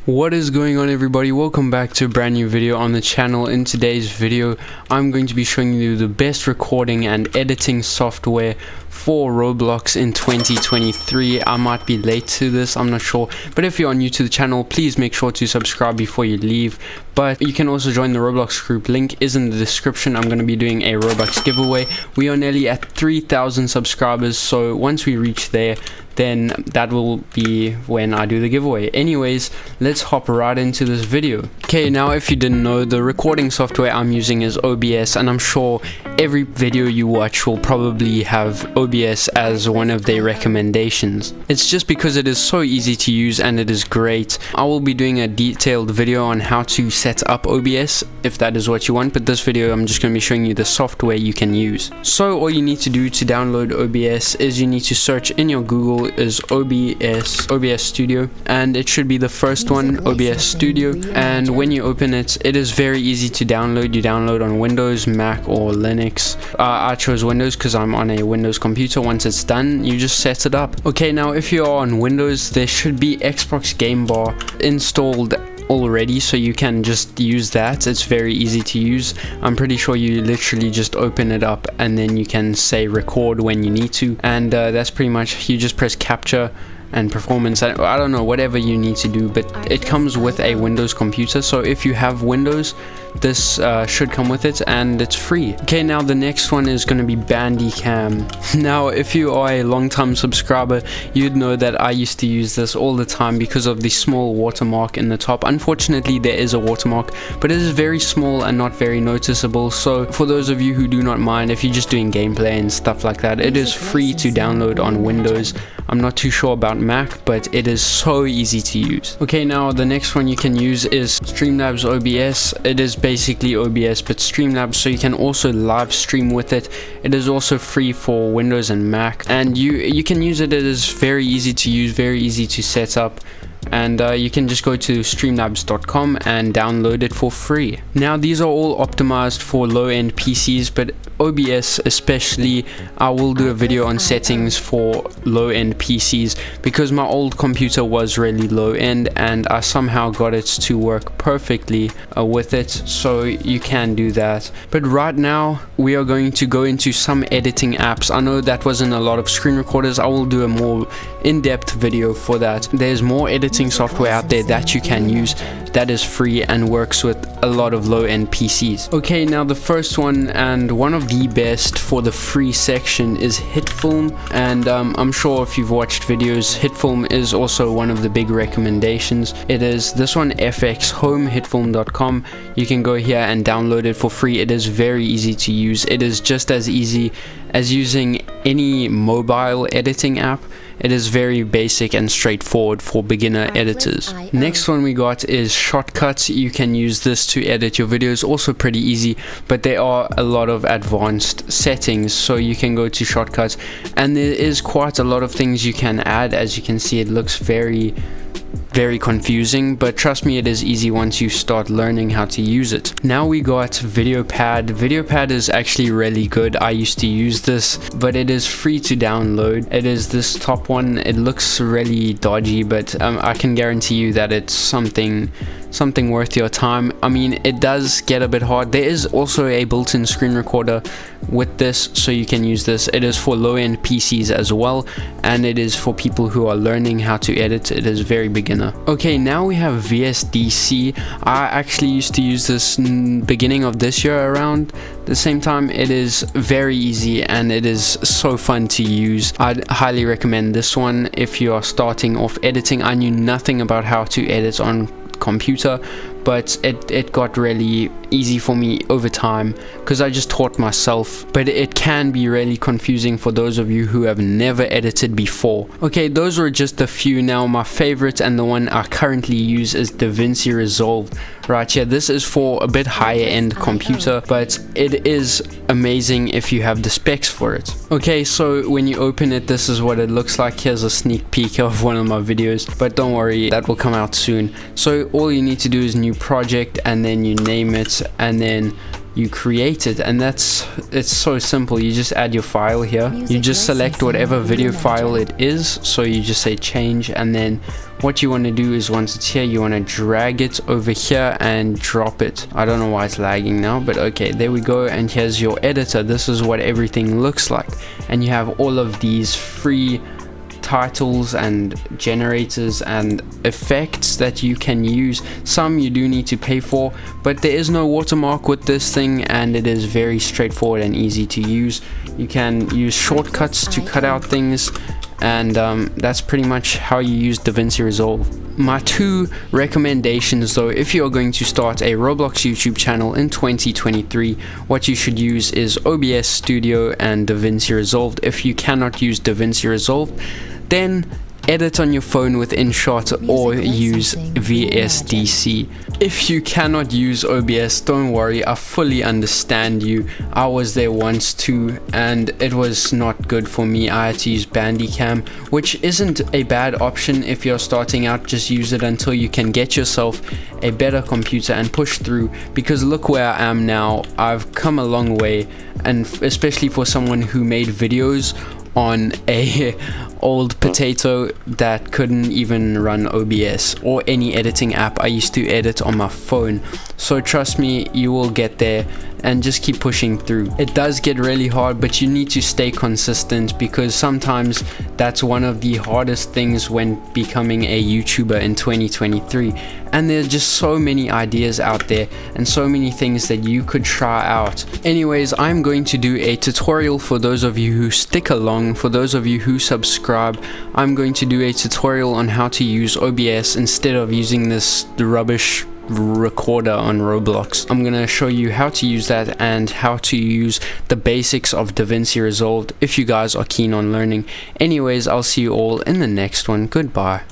What is going on, everybody? Welcome back to a brand new video on the channel. In today's video I'm going to be showing you the best recording and editing software for Roblox in 2023. I might be late to this, I'm not sure, but if you are new to the channel, please make sure to subscribe before you leave. But you can also join the Roblox group, link is in the description. I'm going to be doing a Robux giveaway. We are nearly at 3,000 subscribers, so once we reach there, then that will be when I do the giveaway. Anyways, let's hop right into this video. Okay, now if you didn't know, the recording software I'm using is OBS, and I'm sure every video you watch will probably have OBS as one of their recommendations. It's just because it is so easy to use and it is great. I will be doing a detailed video on how to set up OBS if that is what you want, but this video I'm just going to be showing you the software you can use. So all you need to do to download OBS is you need to search in your Google is OBS Studio, and it should be the first one, OBS Studio. And when you open it, it is very easy to download. You download on Windows, Mac or Linux. I chose Windows because I'm on a Windows computer. Once it's done, you just set it up. Okay, now if you are on Windows, there should be Xbox Game Bar installed already, so you can just use that. It's very easy to use. I'm pretty sure you literally just open it up and then you can say record when you need to, and that's pretty much, you just press capture and performance. I don't know, whatever you need to do, but it comes with a Windows computer, so if you have Windows, this should come with it, and it's free. Okay, now the next one is going to be Bandicam. Now if you are a long-time subscriber, you'd know that I used to use this all the time because of the small watermark in the top. Unfortunately, there is a watermark, but it is very small and not very noticeable. So for those of you who do not mind, if you're just doing gameplay and stuff like that, it is free to download on Windows. I'm not too sure about Mac, but it is so easy to use. Okay, now the next one you can use is Streamlabs OBS. It is basically OBS but Streamlabs, so you can also live stream with it. It is also free for Windows and Mac, and you can use it. It is very easy to use, very easy to set up, and you can just go to streamlabs.com and download it for free. Now these are all optimized for low-end PCs, but OBS especially, I will do a video on settings for low-end PCs because my old computer was really low-end and I somehow got it to work perfectly with it, so you can do that. But right now we are going to go into some editing apps. I know that wasn't a lot of screen recorders. I will do a more in-depth video for that. There's more editing software out there that you can use that is free and works with a lot of low-end PCs. Okay, now the first one, and one of the best for the free section, is HitFilm, and I'm sure if you've watched videos, HitFilm is also one of the big recommendations. It is this one, FX Home, hitfilm.com. You can go here and download it for free. It is very easy to use. It is just as easy as using any mobile editing app. It is very basic and straightforward for beginner editors. Next one we got is Shortcuts. You can use this to edit your videos, also pretty easy, but there are a lot of advanced settings, so you can go to Shortcuts and there is quite a lot of things you can add. As you can see, it looks very confusing, but trust me, it is easy once you start learning how to use it. Now we got VideoPad. VideoPad is actually really good. I used to use this, but it is free to download. It is this top one. It looks really dodgy, but I can guarantee you that it's something worth your time. I mean, it does get a bit hard. There is also a built-in screen recorder with this, so you can use this. It is for low-end PCs as well, and it is for people who are learning how to edit. It is very beginner. Okay, now we have VSDC. I actually used to use this beginning of this year around the same time. It is very easy and it is so fun to use. I'd highly recommend this one if you are starting off editing. I knew nothing about how to edit on computer, but it got really easy for me over time because I just taught myself, but it can be really confusing for those of you who have never edited before. Okay, those were just a few. Now my favorite and the one I currently use is DaVinci Resolve right here. This is for a bit higher end computer, but it is amazing if you have the specs for it. Okay, so when you open it, this is what it looks like. Here's a sneak peek of one of my videos, but don't worry, that will come out soon. So all you need to do is new project, and then you name it, and then you create it. And it's so simple. You just add your file here, you just select whatever video file it is, so you just say change, and then what you want to do is once it's here, you want to drag it over here and drop it. I don't know why it's lagging now, but okay, there we go. And here's your editor. This is what everything looks like, and you have all of these free titles and generators and effects that you can use. Some you do need to pay for, but there is no watermark with this thing, and it is very straightforward and easy to use. You can use shortcuts to cut out things, and that's pretty much how you use DaVinci Resolve. My two recommendations though, if you're going to start a Roblox YouTube channel in 2023, what you should use is OBS Studio and DaVinci Resolve. If you cannot use DaVinci Resolve, then edit on your phone with InShot or use VSDC. If you cannot use OBS, don't worry, I fully understand you. I was there once too, and it was not good for me. I had to use Bandicam, which isn't a bad option if you're starting out. Just use it until you can get yourself a better computer and push through, because look where I am now. I've come a long way, and especially for someone who made videos on a old potato that couldn't even run OBS or any editing app. I used to edit on my phone, so trust me, you will get there, and just keep pushing through. It does get really hard, but you need to stay consistent, because sometimes that's one of the hardest things when becoming a YouTuber in 2023. And there's just so many ideas out there and so many things that you could try out. Anyways, I'm going to do a tutorial for those of you who stick along. For those of you who subscribe, I'm going to do a tutorial on how to use OBS instead of using this rubbish recorder on Roblox. I'm gonna show you how to use that and how to use the basics of DaVinci Resolve if you guys are keen on learning. Anyways, I'll see you all in the next one. Goodbye.